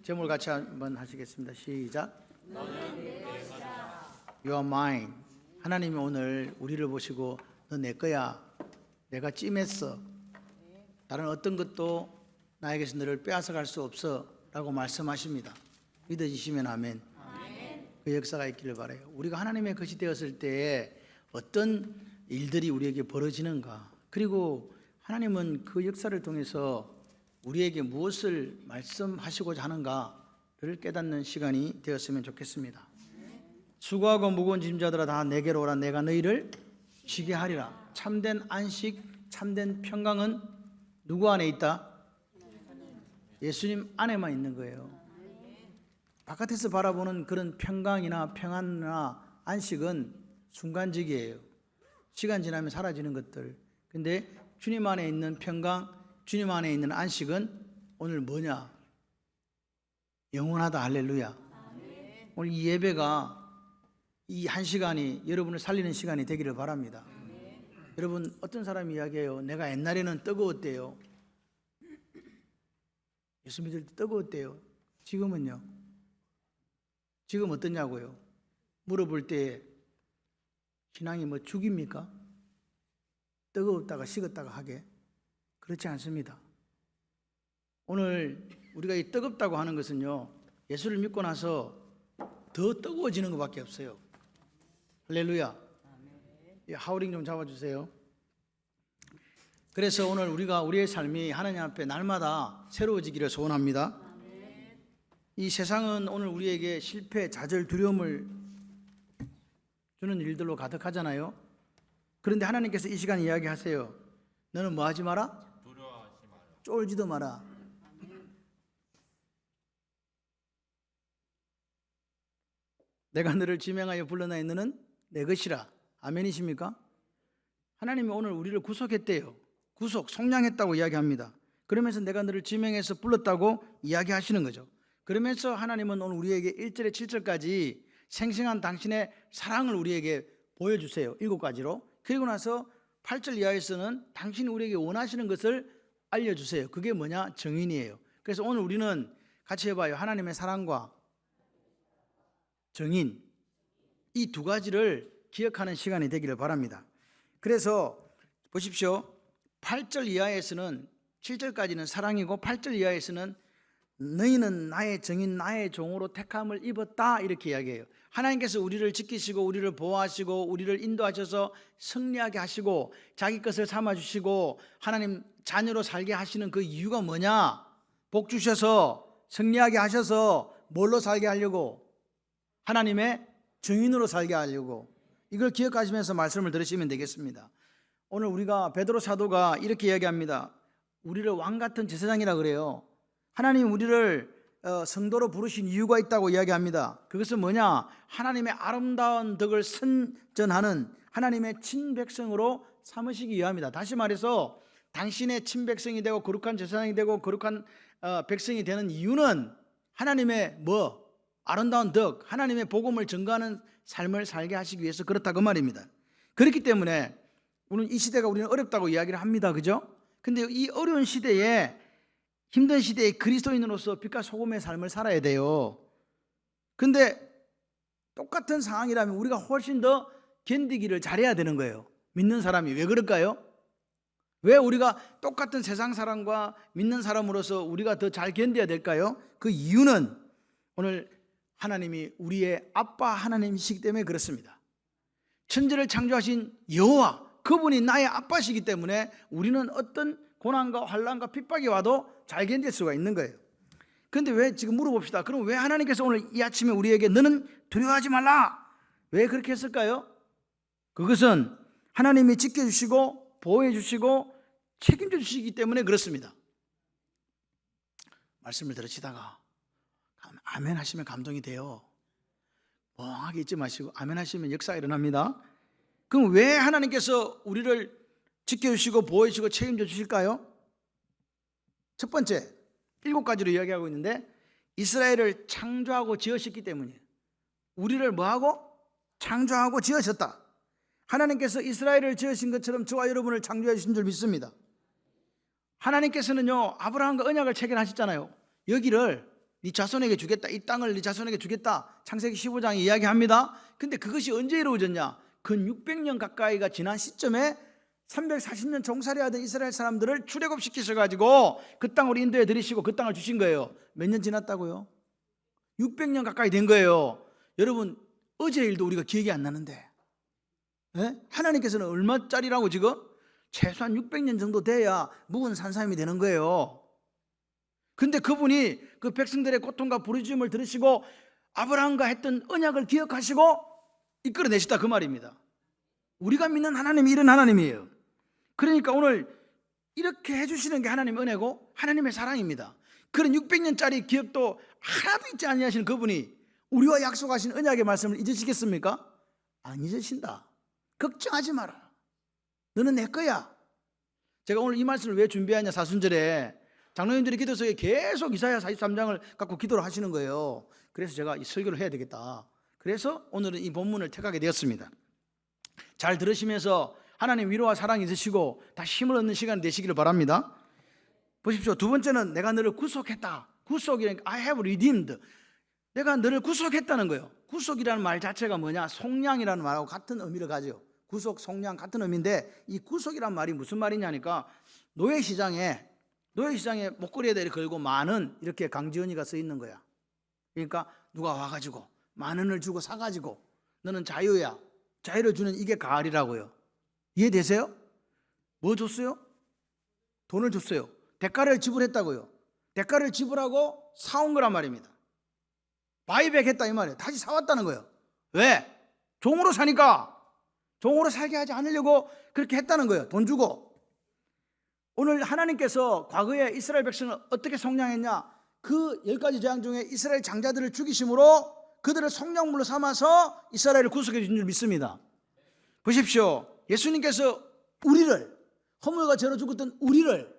제목을 같이 한번 하시겠습니다. 시작. You are mine. 하나님이 오늘 우리를 보시고 너 내 거야. 내가 찜했어. 다른 어떤 것도 나에게서 너를 빼앗아갈 수 없어 라고 말씀하십니다. 믿어지시면 아멘. 그 역사가 있기를 바라요. 우리가 하나님의 것이 되었을 때에 어떤 일들이 우리에게 벌어지는가, 그리고 하나님은 그 역사를 통해서 우리에게 무엇을 말씀하시고자 하는가를 깨닫는 시간이 되었으면 좋겠습니다. 수고하고 무거운 짐자들아 다 내게로 오라. 내가 너희를 쉬게 하리라. 참된 안식, 참된 평강은 누구 안에 있다? 예수님 안에만 있는 거예요. 바깥에서 바라보는 그런 평강이나 평안이나 안식은 순간적이에요. 시간 지나면 사라지는 것들. 근데 주님 안에 있는 평강, 주님 안에 있는 안식은 오늘 뭐냐? 영원하다. 할렐루야. 오늘 이 예배가 이 한 시간이 여러분을 살리는 시간이 되기를 바랍니다. 여러분, 어떤 사람이 이야기해요. 내가 옛날에는 뜨거웠대요. 예수 믿을 때 뜨거웠대요. 지금은요? 지금 어떠냐고요? 물어볼 때 신앙이 뭐 죽입니까? 뜨거웠다가 식었다가 하게? 그렇지 않습니다. 오늘 우리가 이 뜨겁다고 하는 것은요, 예수를 믿고 나서 더 뜨거워지는 것밖에 없어요. 할렐루야. 하우링 좀 잡아주세요. 그래서 오늘 우리가 우리의 삶이 하나님 앞에 날마다 새로워지기를 소원합니다. 이 세상은 오늘 우리에게 실패, 좌절, 두려움을 주는 일들로 가득하잖아요. 그런데 하나님께서 이 시간 이야기하세요. 너는 뭐 하지 마라? 두려워하지 마라. 쫄지도 마라. 내가 너를 지명하여 불러나니 너는 내 것이라. 아멘이십니까? 하나님이 오늘 우리를 구속했대요. 구속, 속량했다고 이야기합니다. 그러면서 내가 너를 지명해서 불렀다고 이야기하시는 거죠. 그러면서 하나님은 오늘 우리에게 1절에 7절까지 생생한 당신의 사랑을 우리에게 보여주세요. 7가지로. 그리고 나서 8절 이하에서는 당신이 우리에게 원하시는 것을 알려주세요. 그게 뭐냐? 정인이에요. 그래서 오늘 우리는 같이 해봐요. 하나님의 사랑과 정인, 이 두 가지를 기억하는 시간이 되기를 바랍니다. 그래서 보십시오. 8절 이하에서는 7절까지는 사랑이고 8절 이하에서는 너희는 나의 정인, 나의 종으로 택함을 입었다, 이렇게 이야기해요. 하나님께서 우리를 지키시고 우리를 보호하시고 우리를 인도하셔서 승리하게 하시고 자기 것을 삼아주시고 하나님 자녀로 살게 하시는 그 이유가 뭐냐? 복 주셔서 승리하게 하셔서 뭘로 살게 하려고? 하나님의 정인으로 살게 하려고. 이걸 기억하시면서 말씀을 들으시면 되겠습니다. 오늘 우리가 베드로 사도가 이렇게 이야기합니다. 우리를 왕같은 제사장이라 그래요. 하나님 우리를 성도로 부르신 이유가 있다고 이야기합니다. 그것은 뭐냐? 하나님의 아름다운 덕을 선전하는 하나님의 친백성으로 삼으시기 위함이다. 다시 말해서 당신의 친백성이 되고 거룩한 제사장이 되고 거룩한 백성이 되는 이유는 하나님의 아름다운 덕, 하나님의 복음을 전가하는 삶을 살게 하시기 위해서 그렇다, 그 말입니다. 그렇기 때문에 우리는 이 시대가 우리는 어렵다고 이야기를 합니다. 그죠? 근데 이 어려운 시대에, 힘든 시대에 그리스도인으로서 빛과 소금의 삶을 살아야 돼요. 근데 똑같은 상황이라면 우리가 훨씬 더 견디기를 잘해야 되는 거예요. 믿는 사람이. 왜 그럴까요? 왜 우리가 똑같은 세상 사람과 믿는 사람으로서 우리가 더 잘 견뎌야 될까요? 그 이유는 오늘 하나님이 우리의 아빠 하나님이시기 때문에 그렇습니다. 천지를 창조하신 여호와, 그분이 나의 아빠시기 때문에 우리는 어떤 고난과 환난과 핍박이 와도 잘 견딜 수가 있는 거예요. 그런데 왜, 지금 물어봅시다. 그럼 왜 하나님께서 오늘 이 아침에 우리에게 너는 두려워하지 말라, 왜 그렇게 했을까요? 그것은 하나님이 지켜주시고 보호해주시고 책임져 주시기 때문에 그렇습니다. 말씀을 들으시다가 아멘 하시면 감동이 돼요. 멍하게 있지 마시고 아멘 하시면 역사가 일어납니다. 그럼 왜 하나님께서 우리를 지켜주시고 보호해주시고 책임져 주실까요? 첫 번째, 7가지로 이야기하고 있는데 이스라엘을 창조하고 지으셨기 때문이에요. 우리를 뭐하고? 창조하고 지으셨다. 하나님께서 이스라엘을 지으신 것처럼 저와 여러분을 창조해 주신 줄 믿습니다. 하나님께서는요, 아브라함과 언약을 체결하셨잖아요. 여기를 네 자손에게 주겠다. 이 땅을 네 자손에게 주겠다. 창세기 15장에 이야기합니다. 근데 그것이 언제 이루어졌냐? 근 600년 가까이가 지난 시점에 340년 종살이하던 이스라엘 사람들을 출애굽시키셔가지고 그 땅으로 인도해 들이시고 그 땅을 주신 거예요. 몇 년 지났다고요? 600년 가까이 된 거예요. 여러분, 어제 일도 우리가 기억이 안 나는데, 예? 하나님께서는 얼마짜리라고 지금? 최소한 600년 정도 돼야 묵은 산삼이 되는 거예요. 근데 그분이 그 백성들의 고통과 부르짖음을 들으시고 아브라함과 했던 언약을 기억하시고 이끌어내시다, 그 말입니다. 우리가 믿는 하나님이 이런 하나님이에요. 그러니까 오늘 이렇게 해주시는 게 하나님의 은혜고 하나님의 사랑입니다. 그런 600년짜리 기억도 하나도 잊지 아니하시는 그분이 우리와 약속하신 언약의 말씀을 잊으시겠습니까? 안 잊으신다. 걱정하지 마라. 너는 내 거야. 제가 오늘 이 말씀을 왜 준비하냐, 사순절에 장로님들이 기도 속에 계속 이사야 43장을 갖고 기도를 하시는 거예요. 그래서 제가 이 설교를 해야 되겠다. 그래서 오늘은 이 본문을 택하게 되었습니다. 잘 들으시면서 하나님 위로와 사랑이 있으시고 다시 힘을 얻는 시간이 되시기를 바랍니다. 보십시오. 두 번째는 내가 너를 구속했다. 구속이라는 I have redeemed. 내가 너를 구속했다는 거예요. 구속이라는 말 자체가 뭐냐? 속량이라는 말하고 같은 의미를 가져요. 구속, 속량 같은 의미인데 이 구속이란 말이 무슨 말이냐니까 노예시장에 목걸이에다 이렇게 걸고 만원 이렇게 강지연이가 써 있는 거야. 그러니까 누가 와가지고 만 원을 주고 사가지고 너는 자유야. 자유를 주는 이게 가을이라고요. 이해되세요? 뭐 줬어요? 돈을 줬어요. 대가를 지불했다고요. 대가를 지불하고 사온 거란 말입니다. 바이백 했다 이 말이에요. 다시 사왔다는 거예요. 왜? 종으로 사니까. 종으로 살게 하지 않으려고 그렇게 했다는 거예요. 돈 주고. 오늘 하나님께서 과거에 이스라엘 백성을 어떻게 속량했냐? 그 10가지 재앙 중에 이스라엘 장자들을 죽이심으로 그들을 속량물로 삼아서 이스라엘을 구속해 주신 줄 믿습니다. 보십시오. 예수님께서 우리를, 허물과 죄로 죽었던 우리를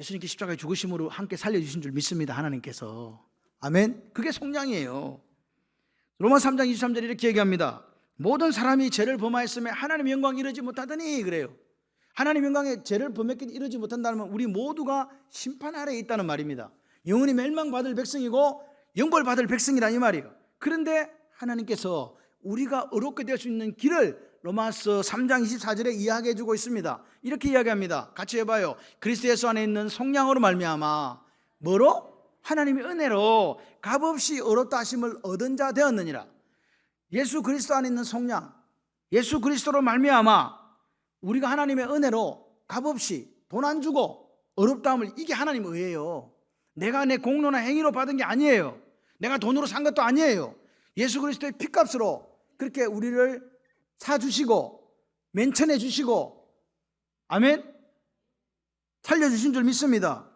예수님께 십자가에 죽으심으로 함께 살려주신 줄 믿습니다. 하나님께서. 아멘. 그게 속량이에요. 로마 3장 23절 이렇게 얘기합니다. 모든 사람이 죄를 범하였으며 하나님의 영광에 이르지 못하더니, 그래요. 하나님 영광에 죄를 범했기 이르지 못한다면 우리 모두가 심판 아래에 있다는 말입니다. 영원히 멸망받을 백성이고 영벌받을 백성이라 이 말이에요. 그런데 하나님께서 우리가 의롭게 될 수 있는 길을 로마서 3장 24절에 이야기해 주고 있습니다. 이렇게 이야기합니다. 같이 해봐요. 그리스도 예수 안에 있는 속량으로 말미암아 뭐로? 하나님의 은혜로 값없이 의롭다 하심을 얻은 자 되었느니라. 예수 그리스도 안에 있는 속량, 예수 그리스도로 말미암아 우리가 하나님의 은혜로 값없이 돈 안 주고 의롭다함을, 이게 하나님의 의예요. 내가 내 공로나 행위로 받은 게 아니에요. 내가 돈으로 산 것도 아니에요. 예수 그리스도의 피값으로 그렇게 우리를 사주시고 맨천해 주시고, 아멘, 살려주신 줄 믿습니다.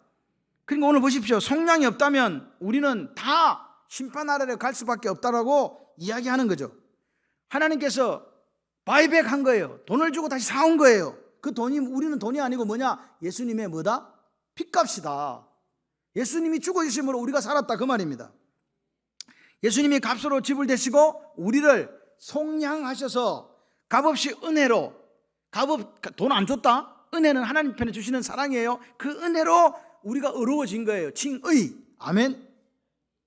그러니까 오늘 보십시오. 속량이 없다면 우리는 다 심판 아래로 갈 수밖에 없다라고 이야기하는 거죠. 하나님께서 바이백 한 거예요. 돈을 주고 다시 사온 거예요. 그 돈이 우리는 돈이 아니고 뭐냐? 예수님의 뭐다? 핏값이다. 예수님이 죽어주심으로 우리가 살았다 그 말입니다. 예수님이 값으로 지불되시고 우리를 속량하셔서 값없이 은혜로, 돈 안 줬다? 은혜는 하나님 편에 주시는 사랑이에요. 그 은혜로 우리가 의로워진 거예요. 칭의. 아멘.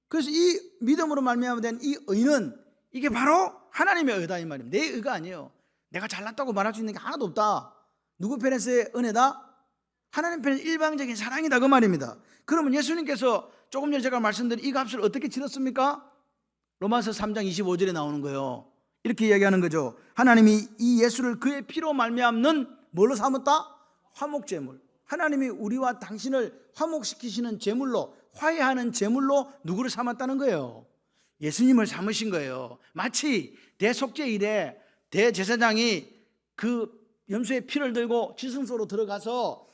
그래서 이 믿음으로 말미암아 된 이 의는 이게 바로 하나님의 의다 이 말입니다. 내 의가 아니에요. 내가 잘났다고 말할 수 있는 게 하나도 없다. 누구 편에서의 은혜다? 하나님 편에서 일방적인 사랑이다 그 말입니다. 그러면 예수님께서 조금 전에 제가 말씀드린 이 값을 어떻게 치렀습니까? 로마서 3장 25절에 나오는 거예요. 이렇게 이야기하는 거죠. 하나님이 이 예수를 그의 피로 말미암는 뭘로 삼았다? 화목제물. 하나님이 우리와 당신을 화목시키시는 제물로, 화해하는 제물로 누구를 삼았다는 거예요? 예수님을 삼으신 거예요. 마치 대속죄일에 대제사장이 그 염소의 피를 들고 지승소로 들어가서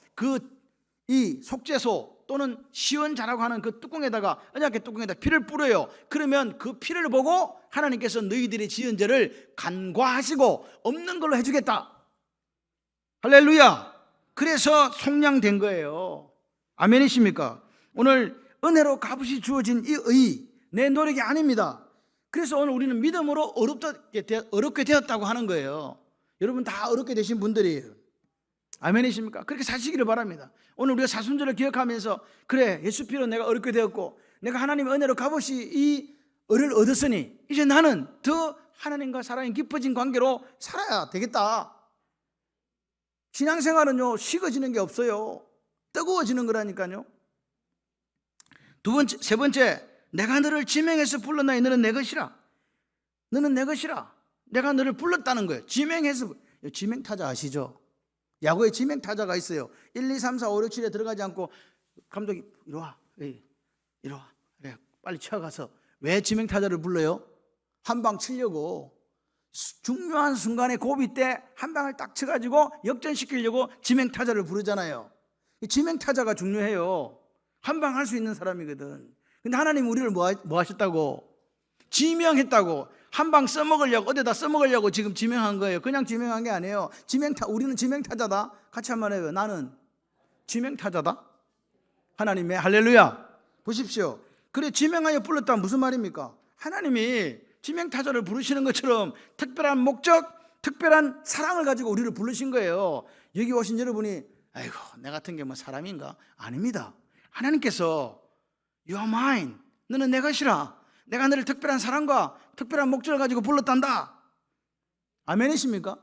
이 속죄소 또는 시원자라고 하는 그 뚜껑에다가, 언약의 뚜껑에다 피를 뿌려요. 그러면 그 피를 보고 하나님께서 너희들의 지은 죄를 간과하시고 없는 걸로 해주겠다. 할렐루야. 그래서 속량된 거예요. 아멘이십니까? 오늘 은혜로 값없이 주어진 이 의, 내 노력이 아닙니다. 그래서 오늘 우리는 믿음으로 어렵게 되었다고 하는 거예요. 여러분 다 어렵게 되신 분들이에요. 아멘이십니까? 그렇게 사시기를 바랍니다. 오늘 우리가 사순절을 기억하면서 그래, 예수 피로 내가 어렵게 되었고 내가 하나님의 은혜로 값없이 이 을을 얻었으니 이제 나는 더 하나님과 사랑이 깊어진 관계로 살아야 되겠다. 신앙생활은요, 식어지는 게 없어요. 뜨거워지는 거라니까요. 세 번째, 내가 너를 지명해서 불렀나니 너는 내 것이라. 너는 내 것이라. 내가 너를 불렀다는 거예요. 지명해서. 지명타자 아시죠? 야구에 지명타자가 있어요. 1, 2, 3, 4, 5, 6, 7에 들어가지 않고 감독이 이리 와, 이리 와. 그래, 빨리 쳐가서. 왜 지명타자를 불러요? 한 방 치려고. 중요한 순간에 고비 때 한 방을 딱 쳐가지고 역전시키려고 지명타자를 부르잖아요. 지명타자가 중요해요. 한 방 할 수 있는 사람이거든. 근데 하나님 우리를 뭐 하셨다고? 지명했다고. 한 방 써먹으려고, 어디다 써먹으려고 지금 지명한 거예요. 그냥 지명한 게 아니에요. 우리는 지명타자다. 같이 한번 해요. 나는 지명타자다. 하나님의 할렐루야. 보십시오. 그래, 지명하여 불렀다 무슨 말입니까? 하나님이 지명타자를 부르시는 것처럼 특별한 목적, 특별한 사랑을 가지고 우리를 부르신 거예요. 여기 오신 여러분이 아이고, 내 같은 게 뭐 사람인가? 아닙니다. 하나님께서 You are mine. 너는 내 것이라. 내가 너를 특별한 사랑과 특별한 목적을 가지고 불렀단다. 아멘이십니까?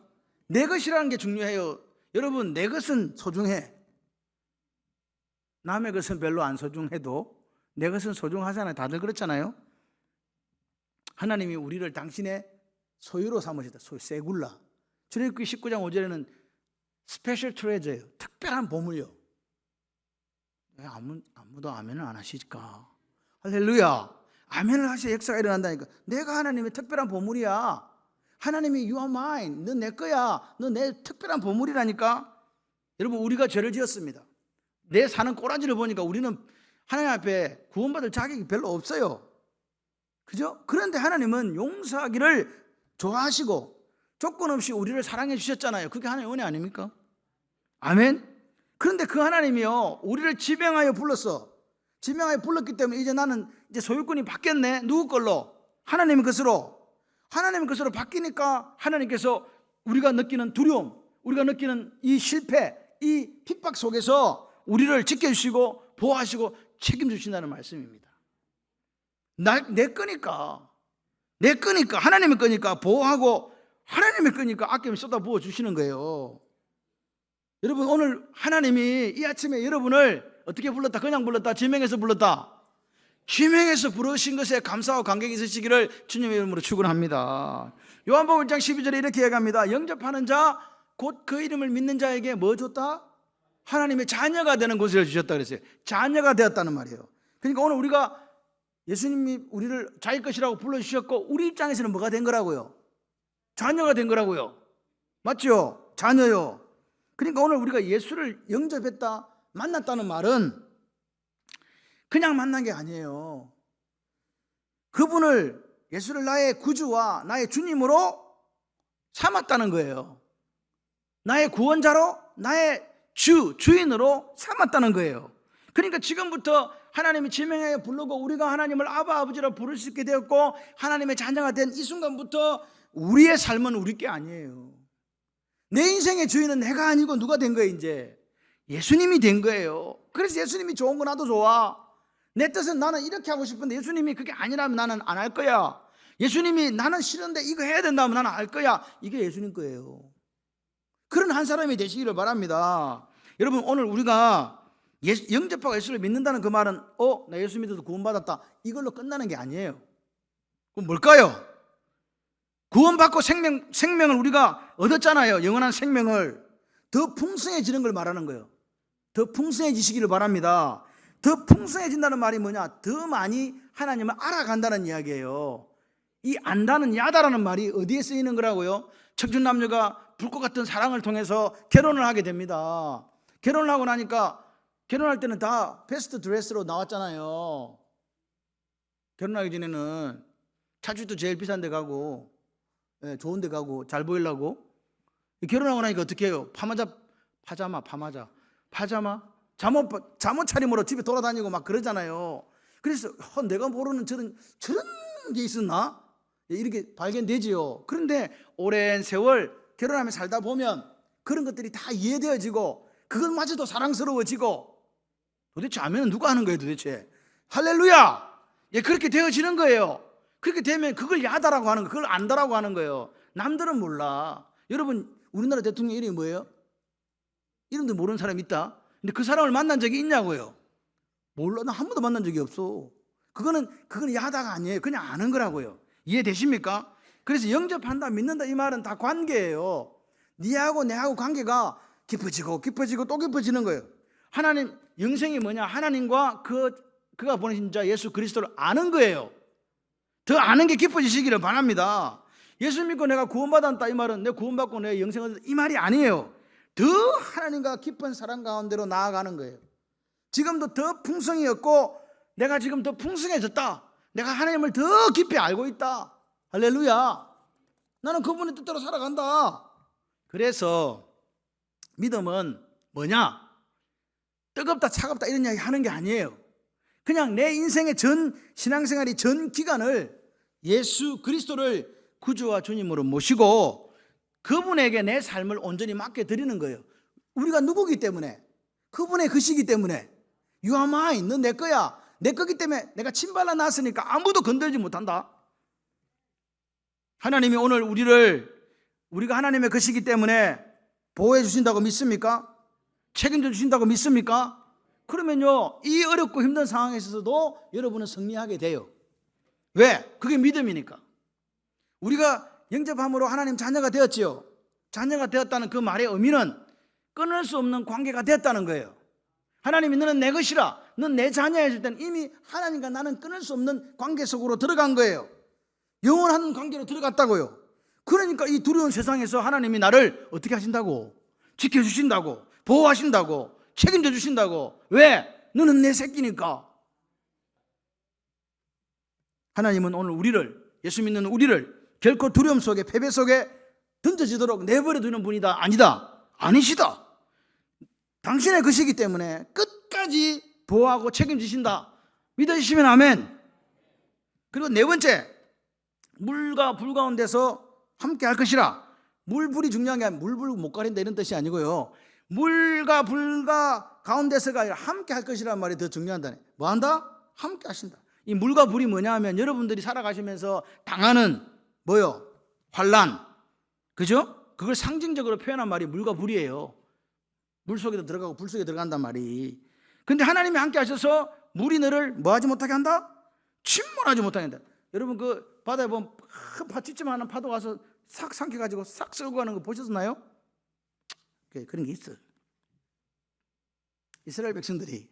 내 것이라는 게 중요해요. 여러분, 내 것은 소중해. 남의 것은 별로 안 소중해도 내 것은 소중하잖아요. 다들 그렇잖아요. 하나님이 우리를 당신의 소유로 삼으셨다. 세굴라. 출애굽기 19장 5절에는 스페셜 트레저예요. 특별한 보물이요. 왜 아무도 아멘을 안 하실까? 할렐루야. 아멘을 하셔야 역사가 일어난다니까. 내가 하나님의 특별한 보물이야. 하나님이 You are mine. 너 내 거야. 너 내 특별한 보물이라니까. 여러분, 우리가 죄를 지었습니다. 내 사는 꼬라지를 보니까 우리는 하나님 앞에 구원받을 자격이 별로 없어요. 그죠? 그런데 하나님은 용서하기를 좋아하시고 조건 없이 우리를 사랑해 주셨잖아요. 그게 하나님의 은혜 아닙니까? 아멘. 그런데 그 하나님이요, 우리를 지명하여 불렀어. 지명하여 불렀기 때문에 이제 나는 이제 소유권이 바뀌었네. 누구 걸로? 하나님의 것으로. 하나님의 것으로 바뀌니까 하나님께서 우리가 느끼는 두려움, 우리가 느끼는 이 실패, 이 핍박 속에서 우리를 지켜주시고 보호하시고 책임주신다는 말씀입니다. 내 거니까 하나님의 거니까 보호하고 하나님의 거니까 아낌을 쏟아부어 주시는 거예요. 여러분, 오늘 하나님이 이 아침에 여러분을 어떻게 불렀다? 그냥 불렀다? 지명해서 불렀다? 지명해서 부르신 것에 감사와 감격이 있으시기를 주님의 이름으로 축원합니다. 요한복음 1장 12절에 이렇게 얘기합니다. 영접하는 자, 곧 그 이름을 믿는 자에게 뭐 줬다? 하나님의 자녀가 되는 것을 주셨다 그랬어요. 자녀가 되었다는 말이에요. 그러니까 오늘 우리가 예수님이 우리를 자기 것이라고 불러주셨고 우리 입장에서는 뭐가 된 거라고요? 자녀가 된 거라고요. 맞죠? 자녀요. 그러니까 오늘 우리가 예수를 영접했다, 만났다는 말은 그냥 만난 게 아니에요. 그분을, 예수를 나의 구주와 나의 주님으로 삼았다는 거예요. 나의 구원자로, 나의 주인으로 삼았다는 거예요. 그러니까 지금부터 하나님이 지명하여 부르고 우리가 하나님을 아바 아버지라 부를 수 있게 되었고 하나님의 자녀가 된 이 순간부터 우리의 삶은 우리 게 아니에요. 내 인생의 주인은 내가 아니고 누가 된 거예요? 이제 예수님이 된 거예요. 그래서 예수님이 좋은 거 나도 좋아. 내 뜻은 나는 이렇게 하고 싶은데 예수님이 그게 아니라면 나는 안 할 거야. 예수님이 나는 싫은데 이거 해야 된다면 나는 할 거야. 이게 예수님 거예요. 그런 한 사람이 되시기를 바랍니다. 여러분, 오늘 우리가 영접하고 예수를 믿는다는 그 말은 나 예수 믿어서 구원받았다, 이걸로 끝나는 게 아니에요. 그럼 뭘까요? 구원받고 생명을 우리가 얻었잖아요. 영원한 생명을. 더 풍성해지는 걸 말하는 거예요. 더 풍성해지시기를 바랍니다. 더 풍성해진다는 말이 뭐냐? 더 많이 하나님을 알아간다는 이야기예요. 이 안다는 야다라는 말이 어디에 쓰이는 거라고요? 청춘남녀가 불꽃 같은 사랑을 통해서 결혼을 하게 됩니다. 결혼을 하고 나니까 결혼할 때는 다 베스트 드레스로 나왔잖아요. 결혼하기 전에는 차주도 제일 비싼 데 가고 좋은 데 가고 잘 보이려고. 결혼하고 나니까 어떻게 해요? 파자마 잠옷 차림으로 집에 돌아다니고 막 그러잖아요. 그래서 내가 모르는 저런 게 있었나? 이렇게 발견되지요. 그런데 오랜 세월 결혼하며 살다 보면 그런 것들이 다 이해되어지고 그것마저도 사랑스러워지고 도대체 아멘은 누가 하는 거예요 도대체? 할렐루야! 예, 그렇게 되어지는 거예요. 그렇게 되면 그걸 야다라고 하는 거예요. 그걸 안다라고 하는 거예요. 남들은 몰라. 여러분 우리나라 대통령 이름이 뭐예요? 이름도 모르는 사람이 있다? 근데 그 사람을 만난 적이 있냐고요? 몰라. 나 한 번도 만난 적이 없어. 그거는 야다가 아니에요. 그냥 아는 거라고요. 이해되십니까? 그래서 영접한다, 믿는다 이 말은 다 관계예요. 니하고 내하고 관계가 깊어지고 깊어지고 또 깊어지는 거예요. 하나님 영생이 뭐냐? 하나님과 그가 보내신 자 예수 그리스도를 아는 거예요. 더 아는 게 깊어지시기를 바랍니다. 예수 믿고 내가 구원받았다 이 말은 내 구원받고 내 영생을 얻었다 이 말이 아니에요. 더 하나님과 깊은 사랑 가운데로 나아가는 거예요. 지금도 더 풍성이었고 내가 지금 더 풍성해졌다. 내가 하나님을 더 깊이 알고 있다. 할렐루야. 나는 그분의 뜻대로 살아간다. 그래서 믿음은 뭐냐? 뜨겁다 차갑다 이런 이야기 하는 게 아니에요. 그냥 내 인생의 전 신앙생활이 전 기간을 예수 그리스도를 구주와 주님으로 모시고 그분에게 내 삶을 온전히 맡겨드리는 거예요. 우리가 누구기 때문에? 그분의 것이기 때문에. You are mine. 넌 내 거야. 내 거기 때문에 내가 침발라 놨으니까 아무도 건들지 못한다. 하나님이 오늘 우리가 하나님의 것이기 때문에 보호해 주신다고 믿습니까? 책임져 주신다고 믿습니까? 그러면요 이 어렵고 힘든 상황에 있어서도 여러분은 승리하게 돼요. 왜? 그게 믿음이니까. 우리가 영접함으로 하나님 자녀가 되었지요. 자녀가 되었다는 그 말의 의미는 끊을 수 없는 관계가 되었다는 거예요. 하나님이 너는 내 것이라, 넌 내 자녀였을 때는 이미 하나님과 나는 끊을 수 없는 관계 속으로 들어간 거예요. 영원한 관계로 들어갔다고요. 그러니까 이 두려운 세상에서 하나님이 나를 어떻게 하신다고? 지켜주신다고, 보호하신다고, 책임져 주신다고. 왜? 너는 내 새끼니까. 하나님은 오늘 예수 믿는 우리를 결코 두려움 속에 패배 속에 던져지도록 내버려 두는 분이다. 아니다. 아니시다. 당신의 것이기 때문에 끝까지 보호하고 책임지신다. 믿어주시면 아멘. 그리고 네 번째, 물과 불 가운데서 함께 할 것이라. 물불이 중요한 게 아니라 물불 못 가린다 이런 뜻이 아니고요. 물과 불과 가운데서가 아니라 함께 할 것이라는 말이 더 중요하다네. 뭐 한다? 함께 하신다. 이 물과 불이 뭐냐 하면 여러분들이 살아가시면서 당하는 뭐요? 환난. 그죠? 그걸 상징적으로 표현한 말이 물과 불이에요. 물 속에도 들어가고 불 속에 들어간단 말이. 근데 하나님이 함께 하셔서 물이 너를 뭐 하지 못하게 한다? 침몰하지 못하게 한다. 여러분 그 바다에 보면 큰 찌찌만한 파도 와서 싹 삼켜가지고 싹 쓸고 가는 거 보셨나요? 그런 게 있어요. 이스라엘 백성들이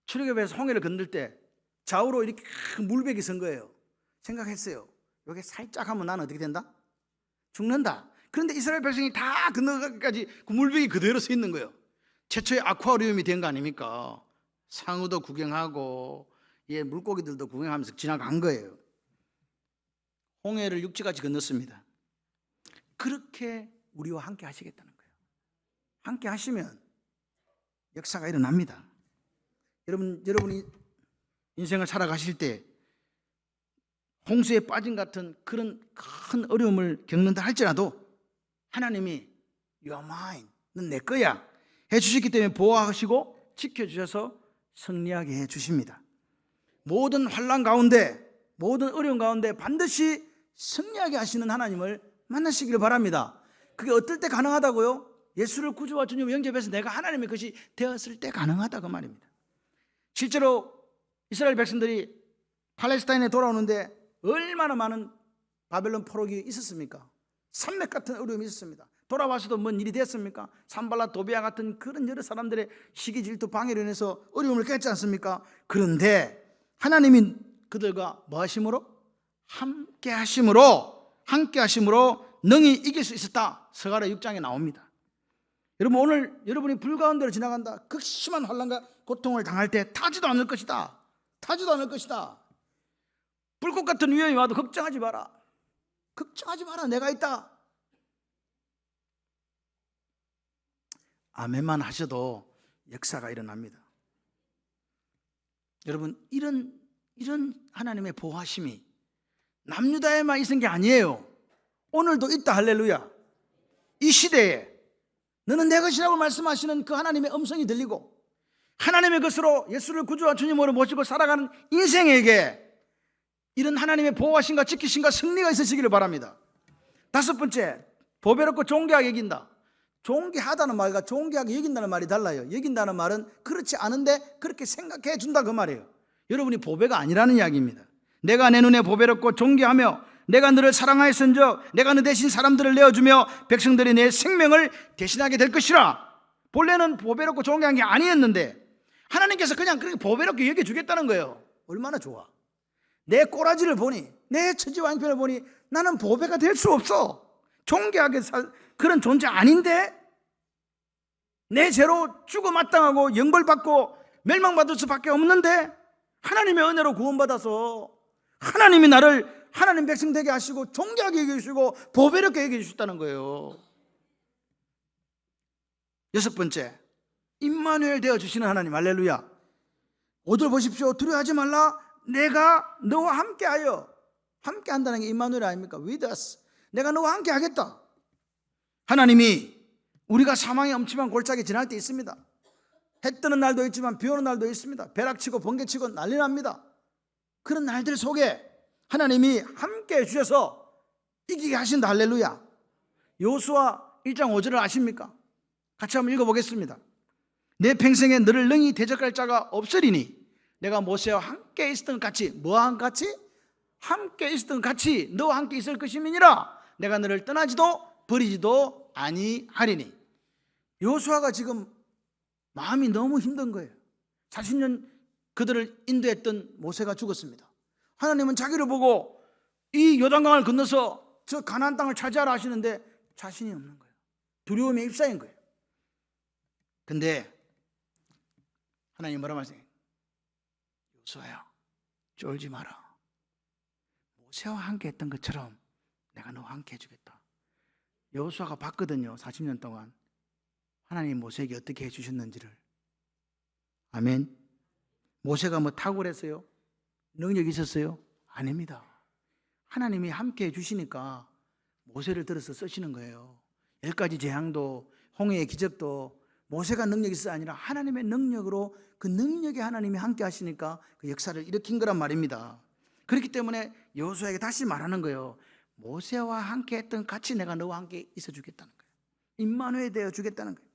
출애굽에서 홍해를 건널 때 좌우로 이렇게 큰 물백이 선 거예요. 생각했어요. 여기 살짝 하면 나는 어떻게 된다? 죽는다. 그런데 이스라엘 백성이 다 건너가기까지 그 물백이 그대로 서 있는 거예요. 최초의 아쿠아리움이 된 거 아닙니까? 상어도 구경하고 물고기들도 구경하면서 지나간 거예요. 홍해를 육지같이 건넜습니다. 그렇게 우리와 함께 하시겠다는 거예요. 함께 하시면 역사가 일어납니다. 여러분이 인생을 살아가실 때 홍수에 빠진 같은 그런 큰 어려움을 겪는다 할지라도 하나님이 You are mine, 넌 내 거야 해주셨기 때문에 보호하시고 지켜주셔서 승리하게 해주십니다. 모든 환난 가운데, 모든 어려움 가운데 반드시 승리하게 하시는 하나님을 만나시기를 바랍니다. 그게 어떨 때 가능하다고요? 예수를 구주와 주님으로 영접해서 내가 하나님의 것이 되었을 때 가능하다고 말입니다. 실제로 이스라엘 백성들이 팔레스타인에 돌아오는데 얼마나 많은 바벨론 포로기 있었습니까? 산맥 같은 어려움이 있었습니다. 돌아와서도 뭔 일이 됐습니까? 산발라 도비아 같은 그런 여러 사람들의 시기 질투 방해로 인해서 어려움을 겪지 않습니까? 그런데 하나님이 그들과 뭐 하심으로? 함께 하심으로 능히 이길 수 있었다. 스가랴 6장에 나옵니다. 여러분 오늘 여러분이 불 가운데로 지나간다. 극심한 환난과 고통을 당할 때 타지도 않을 것이다. 타지도 않을 것이다. 불꽃 같은 위험이 와도 걱정하지 마라. 걱정하지 마라. 내가 있다. 아멘만 하셔도 역사가 일어납니다. 여러분 이런 하나님의 보호하심이 남유다에만 있은 게 아니에요. 오늘도 있다. 할렐루야. 이 시대에 너는 내 것이라고 말씀하시는 그 하나님의 음성이 들리고 하나님의 것으로 예수를 구주와 주님으로 모시고 살아가는 인생에게 이런 하나님의 보호하심과 지키심과 승리가 있으시기를 바랍니다. 다섯 번째, 보배롭고 존귀하게 여긴다. 존귀하다는 말과 존귀하게 여긴다는 말이 달라요. 여긴다는 말은 그렇지 않은데 그렇게 생각해 준다 그 말이에요. 여러분이 보배가 아니라는 이야기입니다. 내가 내 눈에 보배롭고 존귀하며 내가 너를 사랑하였은즉 내가 너 대신 사람들을 내어주며 백성들이 내 생명을 대신하게 될 것이라. 본래는 보배롭고 존귀한 게 아니었는데 하나님께서 그냥 그렇게 보배롭게 여겨주겠다는 거예요. 얼마나 좋아. 내 꼬라지를 보니, 내 처지와 형편을 보니 나는 보배가 될 수 없어. 존귀하게 살 그런 존재 아닌데 내 죄로 죽어 마땅하고 영벌받고 멸망받을 수밖에 없는데 하나님의 은혜로 구원받아서 하나님이 나를 하나님 백성 되게 하시고 존귀하게 여겨주시고 보배롭게 여겨주셨다는 거예요. 여섯 번째, 임마누엘 되어주시는 하나님. 할렐루야. 5절 보십시오. 두려워하지 말라. 내가 너와 함께하여. 함께 한다는 게 임마누엘 아닙니까? With us. 내가 너와 함께 하겠다. 하나님이 우리가 사망의 엄침한 골짜기 지날 때 있습니다. 해 뜨는 날도 있지만 비 오는 날도 있습니다. 벼락치고 번개치고 난리 납니다. 그런 날들 속에 하나님이 함께 해주셔서 이기게 하신다. 할렐루야. 여호수아 1장 5절을 아십니까? 같이 한번 읽어보겠습니다. 내 평생에 너를 능히 대적할 자가 없으리니 내가 모세와 함께 있었던 같이. 뭐와 같이? 함께 있었던 같이 너와 함께 있을 것임이니라. 내가 너를 떠나지도 버리지도 아니하리니. 여호수아가 지금 마음이 너무 힘든 거예요. 40년 그들을 인도했던 모세가 죽었습니다. 하나님은 자기를 보고 이 요단강을 건너서 저 가나안 땅을 차지하라 하시는데 자신이 없는 거예요. 두려움에 휩싸인 거예요. 근데 하나님 뭐라 말씀해요? 여호수아야, 쫄지 마라. 모세와 함께 했던 것처럼 내가 너와 함께 해주겠다. 여호수아가 봤거든요. 40년 동안 하나님 모세에게 어떻게 해주셨는지를. 아멘. 모세가 뭐 탁월했어요? 능력이 있었어요? 아닙니다. 하나님이 함께 해주시니까 모세를 들어서 쓰시는 거예요. 10가지 재앙도 홍해의 기적도 모세가 능력이 있어서 아니라 하나님의 능력으로 그 능력에 하나님이 함께 하시니까 그 역사를 일으킨 거란 말입니다. 그렇기 때문에 여호수아에게 다시 말하는 거예요. 모세와 함께 했던 같이 내가 너와 함께 있어 주겠다는 거예요. 임마누엘 되어 주겠다는 거예요.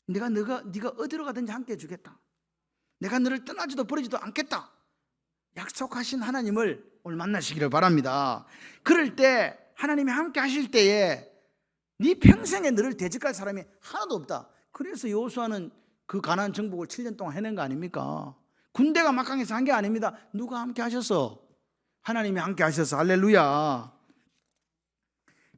네가 어디로 가든지 함께 해 주겠다. 내가 너를 떠나지도 버리지도 않겠다. 약속하신 하나님을 오늘 만나시기를 바랍니다. 그럴 때 하나님이 함께 하실 때에 네 평생에 너를 대적할 사람이 하나도 없다. 그래서 여호수아는 그 가나안 정복을 7년 동안 해낸 거 아닙니까? 군대가 막강해서 한 게 아닙니다. 누가 함께 하셔서? 하나님이 함께 하셔서. 할렐루야.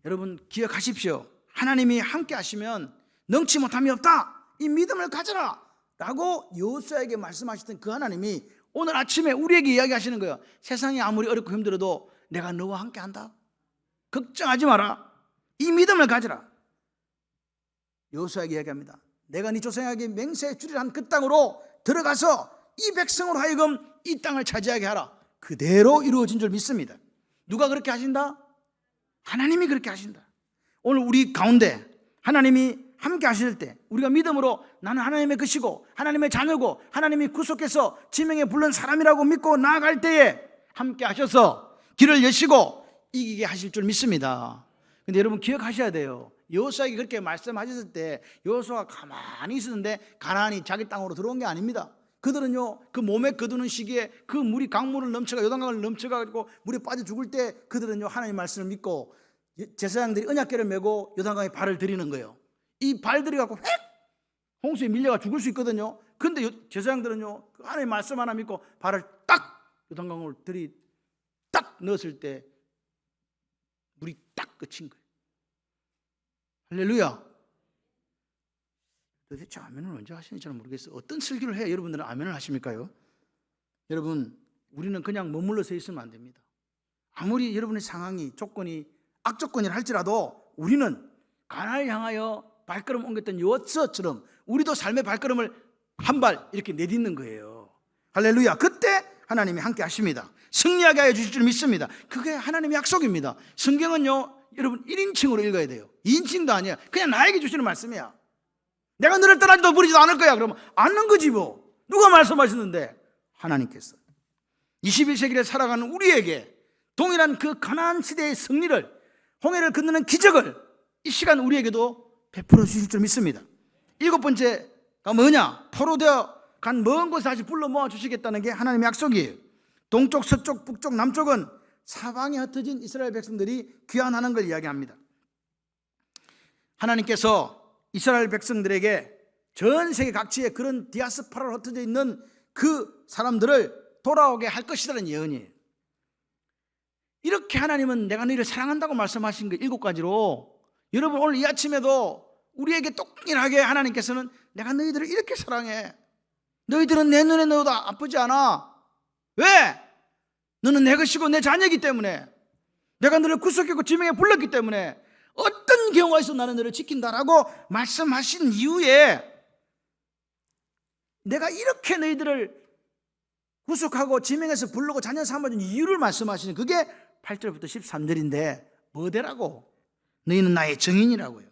여러분 기억하십시오. 하나님이 함께 하시면 능치 못함이 없다. 이 믿음을 가져라 라고 여호수아에게 말씀하셨던 그 하나님이 오늘 아침에 우리에게 이야기하시는 거예요. 세상이 아무리 어렵고 힘들어도 내가 너와 함께 한다. 걱정하지 마라. 이 믿음을 가져라. 여호수아에게 이야기합니다. 내가 네 조상에게 맹세해 주리라 한 그 땅으로 들어가서 이 백성으로 하여금 이 땅을 차지하게 하라. 그대로 이루어진 줄 믿습니다. 누가 그렇게 하신다? 하나님이 그렇게 하신다. 오늘 우리 가운데 하나님이 함께 하실 때 우리가 믿음으로 나는 하나님의 것이고 하나님의 자녀고 하나님이 구속해서 지명에 부른 사람이라고 믿고 나아갈 때에 함께 하셔서 길을 여시고 이기게 하실 줄 믿습니다. 근데 여러분 기억하셔야 돼요. 여호수아에게 그렇게 말씀하셨을 때 여호수아가 가만히 있었는데 가나안이 자기 땅으로 들어온 게 아닙니다. 그들은요 그 몸에 거두는 시기에 그 물이 강물을 넘쳐가 요단강을 넘쳐가지고 물에 빠져 죽을 때 그들은요 하나님의 말씀을 믿고 제사장들이 언약궤를 메고 요단강에 발을 들이는 거예요. 이 발 들이갖고 획 홍수에 밀려가 죽을 수 있거든요. 근데 제사장들은요 하나님의 말씀 하나 믿고 발을 딱 요단강을 딱 넣었을 때 물이 딱 그친 거예요. 할렐루야. 도대체 아멘을 언제 하시는지 잘 모르겠어요. 어떤 설교를 해야 여러분들은 아멘을 하십니까요? 여러분 우리는 그냥 머물러 서 있으면 안 됩니다. 아무리 여러분의 상황이 조건이 악조건이라 할지라도 우리는 가나안을 향하여 발걸음 옮겼던 여호수아처럼 우리도 삶의 발걸음을 한 발 이렇게 내딛는 거예요. 할렐루야. 그때 하나님이 함께 하십니다. 승리하게 하여 주실 줄 믿습니다. 그게 하나님의 약속입니다. 성경은요 여러분 1인칭으로 읽어야 돼요. 2인칭도 아니야. 그냥 나에게 주시는 말씀이야. 내가 너를 떠나지도 버리지도 않을 거야. 그러면 않는 거지 뭐. 누가 말씀하셨는데? 하나님께서. 21세기를 살아가는 우리에게 동일한 그 가나안 시대의 승리를, 홍해를 건너는 기적을 이 시간 우리에게도 베풀어 주실 줄 믿습니다. 7번째가 뭐냐? 포로되어 간 먼 곳에 다시 불러 모아 주시겠다는 게 하나님의 약속이에요. 동쪽, 서쪽, 북쪽, 남쪽은 사방에 흩어진 이스라엘 백성들이 귀환하는 걸 이야기합니다. 하나님께서 이스라엘 백성들에게 전 세계 각지에 그런 디아스포라로 흩어져 있는 그 사람들을 돌아오게 할 것이라는 예언이에요. 이렇게 하나님은 내가 너희를 사랑한다고 말씀하신 그 7가지로 여러분 오늘 이 아침에도 우리에게 동일하게 하나님께서는 내가 너희들을 이렇게 사랑해. 너희들은 내 눈에 넣어도 아프지 않아. 왜? 너는 내 것이고 내 자녀이기 때문에, 내가 너를 구속했고 지명에 불렀기 때문에 어떤 경우가 있어도 나는 너를 지킨다라고 말씀하신 이후에 내가 이렇게 너희들을 구속하고 지명해서 부르고 자녀 삼아준 이유를 말씀하시는, 그게 8절부터 13절인데 뭐대라고? 너희는 나의 증인이라고요.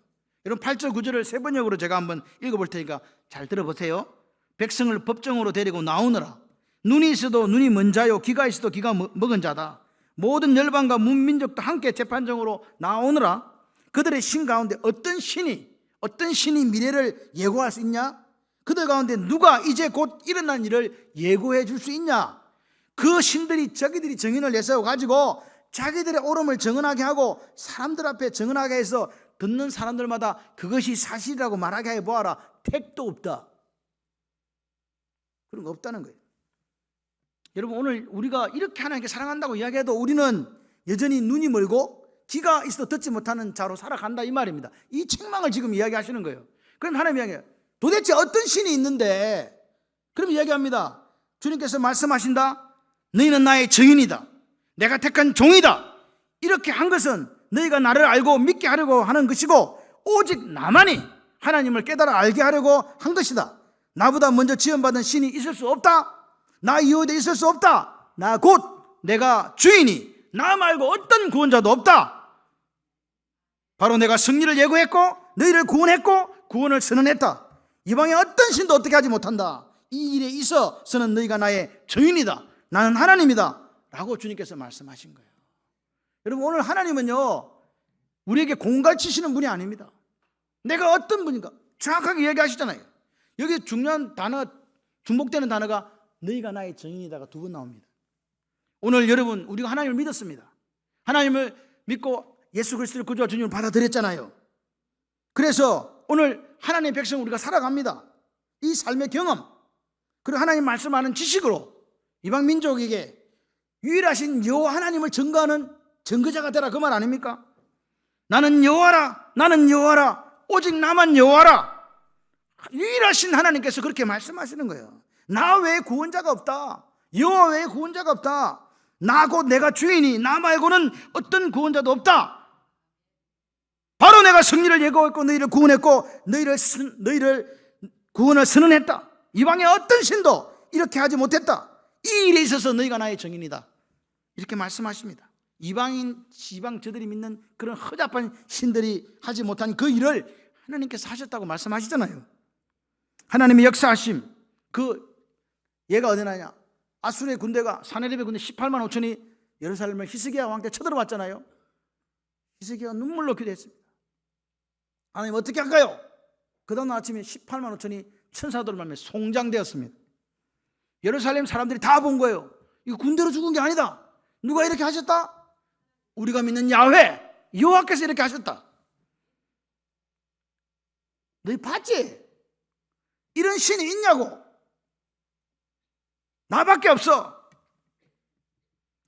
여러분 8절 9절을 세 번역으로 제가 한번 읽어볼 테니까 잘 들어보세요. 백성을 법정으로 데리고 나오느라. 눈이 있어도 눈이 먼 자요, 귀가 있어도 귀가 먹은 자다. 모든 열방과 문민족도 함께 재판정으로 나오느라. 그들의 신 가운데 어떤 신이 미래를 예고할 수 있냐? 그들 가운데 누가 이제 곧 일어난 일을 예고해 줄 수 있냐? 그 신들이 자기들이 증인을 내세워 가지고 자기들의 옳음을 증언하게 하고 사람들 앞에 증언하게 해서 듣는 사람들마다 그것이 사실이라고 말하게 해 보아라. 택도 없다. 그런 거 없다는 거예요. 여러분 오늘 우리가 이렇게 하나님께 사랑한다고 이야기해도 우리는 여전히 눈이 멀고 귀가 있어도 듣지 못하는 자로 살아간다 이 말입니다. 이 책망을 지금 이야기하시는 거예요. 그럼 하나님 이야기해요. 도대체 어떤 신이 있는데? 그럼 이야기합니다. 주님께서 말씀하신다. 너희는 나의 증인이다. 내가 택한 종이다. 이렇게 한 것은 너희가 나를 알고 믿게 하려고 하는 것이고 오직 나만이 하나님을 깨달아 알게 하려고 한 것이다. 나보다 먼저 지원받은 신이 있을 수 없다. 나 이후에도 있을 수 없다. 나 곧 내가 주인이 나 말고 어떤 구원자도 없다. 바로 내가 승리를 예고했고 너희를 구원했고 구원을 선언했다. 이방에 어떤 신도 어떻게 하지 못한다. 이 일에 있어서는 너희가 나의 주인이다. 나는 하나님이다. 라고 주님께서 말씀하신 거예요. 여러분 오늘 하나님은요 우리에게 공갈치시는 분이 아닙니다. 내가 어떤 분인가 정확하게 얘기하시잖아요. 여기 중요한 단어, 중복되는 단어가 너희가 나의 증인이다가 2번 나옵니다. 오늘 여러분 우리가 하나님을 믿었습니다. 하나님을 믿고 예수 그리스도를 구주와 주님을 받아들였잖아요. 그래서 오늘 하나님의 백성 우리가 살아갑니다. 이 삶의 경험 그리고 하나님 말씀하는 지식으로 이방 민족에게 유일하신 여호와 하나님을 증거하는 증거자가 되라 그 말 아닙니까? 나는 여호와라, 나는 여호와라, 오직 나만 여호와라. 유일하신 하나님께서 그렇게 말씀하시는 거예요. 나 외에 구원자가 없다. 여호와 외에 구원자가 없다. 나 곧 내가 주인이 나 말고는 어떤 구원자도 없다. 바로 내가 승리를 예고했고 너희를 구원했고 너희를 구원을 선언했다. 이방의 어떤 신도 이렇게 하지 못했다. 이 일에 있어서 너희가 나의 증인이다. 이렇게 말씀하십니다. 이방 저들이 믿는 그런 허잡한 신들이 하지 못한 그 일을 하나님께서 하셨다고 말씀하시잖아요. 하나님의 역사하심, 그 얘가 어디 나냐? 아수르의 군대가 사네립의 군대 18만 5천이 예루살렘을 히스기야 왕 때 쳐들어왔잖아요. 히스기야가 눈물로 기도했습니다. 하나님 어떻게 할까요? 그 다음 아침에 18만 5천이 천사들을 만나 송장되었습니다. 예루살렘 사람들이 다 본 거예요. 이거 군대로 죽은 게 아니다. 누가 이렇게 하셨다? 우리가 믿는 야훼 여호와께서 이렇게 하셨다. 너희 봤지? 이런 신이 있냐고. 나밖에 없어.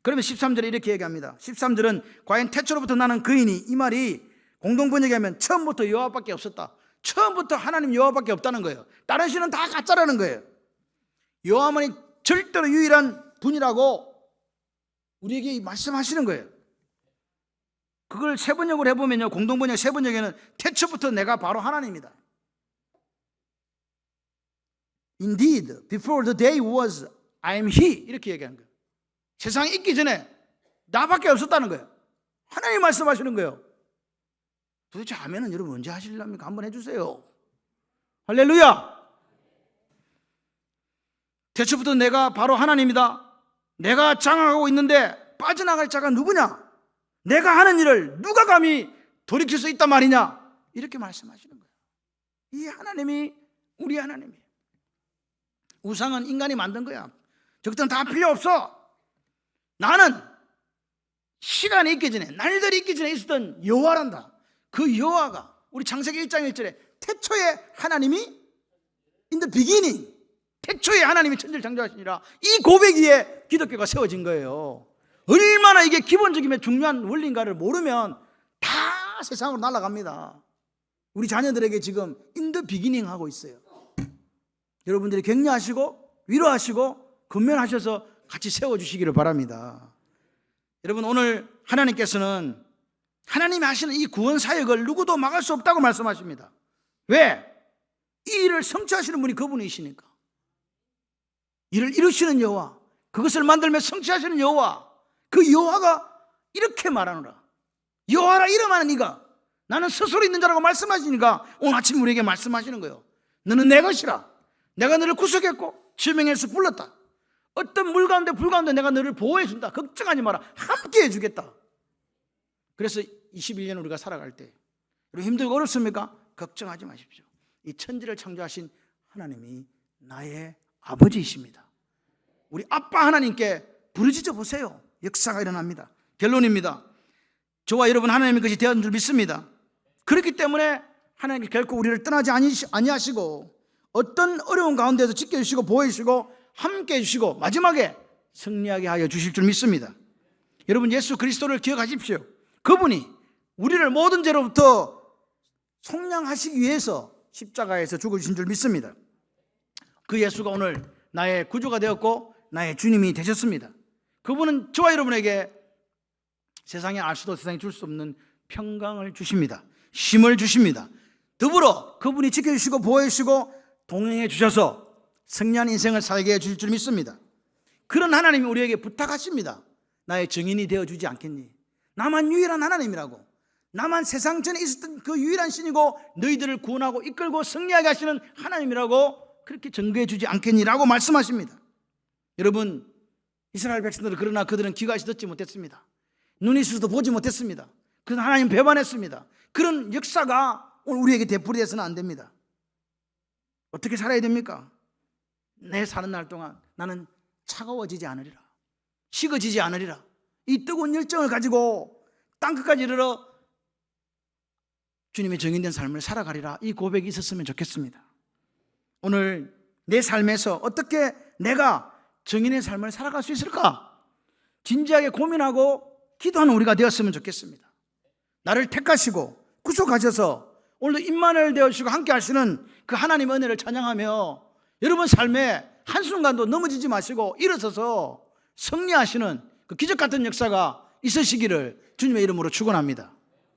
그러면 13절에 이렇게 얘기합니다. 13절은 과연 태초로부터 나는 그이니, 이 말이 공동번역에 하면 처음부터 여호와밖에 없었다. 처음부터 하나님 여호와밖에 없다는 거예요. 다른 신은 다 가짜라는 거예요. 여호와만이 절대로 유일한 분이라고 우리에게 말씀하시는 거예요. 그걸 세번역으로 해보면요, 공동번역 세번역에는 태초부터 내가 바로 하나님이다. Indeed, before the day was, I am He. 이렇게 얘기하는 거예요. 세상이 있기 전에 나밖에 없었다는 거예요. 하나님 말씀하시는 거예요. 도대체 아멘은 여러분 언제 하시려합니까? 한번 해주세요. 할렐루야. 태초부터 내가 바로 하나님이다. 내가 장악하고 있는데 빠져나갈 자가 누구냐? 내가 하는 일을 누가 감히 돌이킬 수 있단 말이냐? 이렇게 말씀하시는 거예요. 이 하나님이 우리 하나님이에요. 우상은 인간이 만든 거야. 적들은 다 필요 없어. 나는 시간이 있기 전에, 날들이 있기 전에 있었던 여호와란다. 그 여호와가 우리 창세기 1장 1절에 태초에 하나님이 in the beginning, 태초에 하나님이 천지를 창조하시니라, 이 고백 위에 기독교가 세워진 거예요. 얼마나 이게 기본적이며 중요한 원리인가를 모르면 다 세상으로 날아갑니다. 우리 자녀들에게 지금 in the beginning 하고 있어요. 여러분들이 격려하시고 위로하시고 건면하셔서 같이 세워주시기를 바랍니다. 여러분, 오늘 하나님께서는 하나님이 하시는 이 구원 사역을 누구도 막을 수 없다고 말씀하십니다. 왜? 이 일을 성취하시는 분이 그분이시니까. 이를 이루시는 여호와, 그것을 만들며 성취하시는 여호와, 그 여호와가 이렇게 말하노라. 여호와라 이름하는 네가 나는 스스로 있는 자라고 말씀하시니까 오늘 아침 우리에게 말씀하시는 거예요. 너는 내 것이라. 내가 너를 구속했고 지명해서 불렀다. 어떤 물 가운데 불 가운데 내가 너를 보호해 준다. 걱정하지 마라. 함께 해주겠다. 그래서 21년 우리가 살아갈 때 여러분 힘들고 어렵습니까? 걱정하지 마십시오. 이 천지를 창조하신 하나님이 나의 아버지이십니다. 우리 아빠 하나님께 부르짖어 보세요. 역사가 일어납니다. 결론입니다. 저와 여러분 하나님의 것이 되었는 줄 믿습니다. 그렇기 때문에 하나님께 결코 우리를 떠나지 아니하시고 어떤 어려운 가운데서 지켜주시고 보호해주시고 함께해 주시고 마지막에 승리하게 하여 주실 줄 믿습니다. 여러분, 예수 그리스도를 기억하십시오. 그분이 우리를 모든 죄로부터 속량하시기 위해서 십자가에서 죽어주신 줄 믿습니다. 그 예수가 오늘 나의 구주가 되었고 나의 주님이 되셨습니다. 그분은 저와 여러분에게 세상에 알 수도 세상에 줄 수 없는 평강을 주십니다. 힘을 주십니다. 더불어 그분이 지켜주시고 보호해주시고 동행해 주셔서 승리한 인생을 살게 해 주실 줄 믿습니다. 그런 하나님이 우리에게 부탁하십니다. 나의 증인이 되어주지 않겠니? 나만 유일한 하나님이라고, 나만 세상 전에 있었던 그 유일한 신이고 너희들을 구원하고 이끌고 승리하게 하시는 하나님이라고 그렇게 증거해 주지 않겠니라고 말씀하십니다. 여러분, 이스라엘 백성들은 그러나 그들은 귀가 듣지 못했습니다. 눈이 있어도 보지 못했습니다. 그래서 하나님 배반했습니다. 그런 역사가 오늘 우리에게 되풀이돼서는 안 됩니다. 어떻게 살아야 됩니까? 내 사는 날 동안 나는 차가워지지 않으리라, 식어지지 않으리라, 이 뜨거운 열정을 가지고 땅끝까지 이르러 주님의 정인된 삶을 살아가리라, 이 고백이 있었으면 좋겠습니다. 오늘 내 삶에서 어떻게 내가 정인의 삶을 살아갈 수 있을까? 진지하게 고민하고 기도하는 우리가 되었으면 좋겠습니다. 나를 택하시고 구속하셔서 오늘도 임마누엘 되어주시고 함께 하시는 그 하나님의 은혜를 찬양하며 여러분 삶에 한순간도 넘어지지 마시고 일어서서 승리하시는 그 기적 같은 역사가 있으시기를 주님의 이름으로 축원합니다.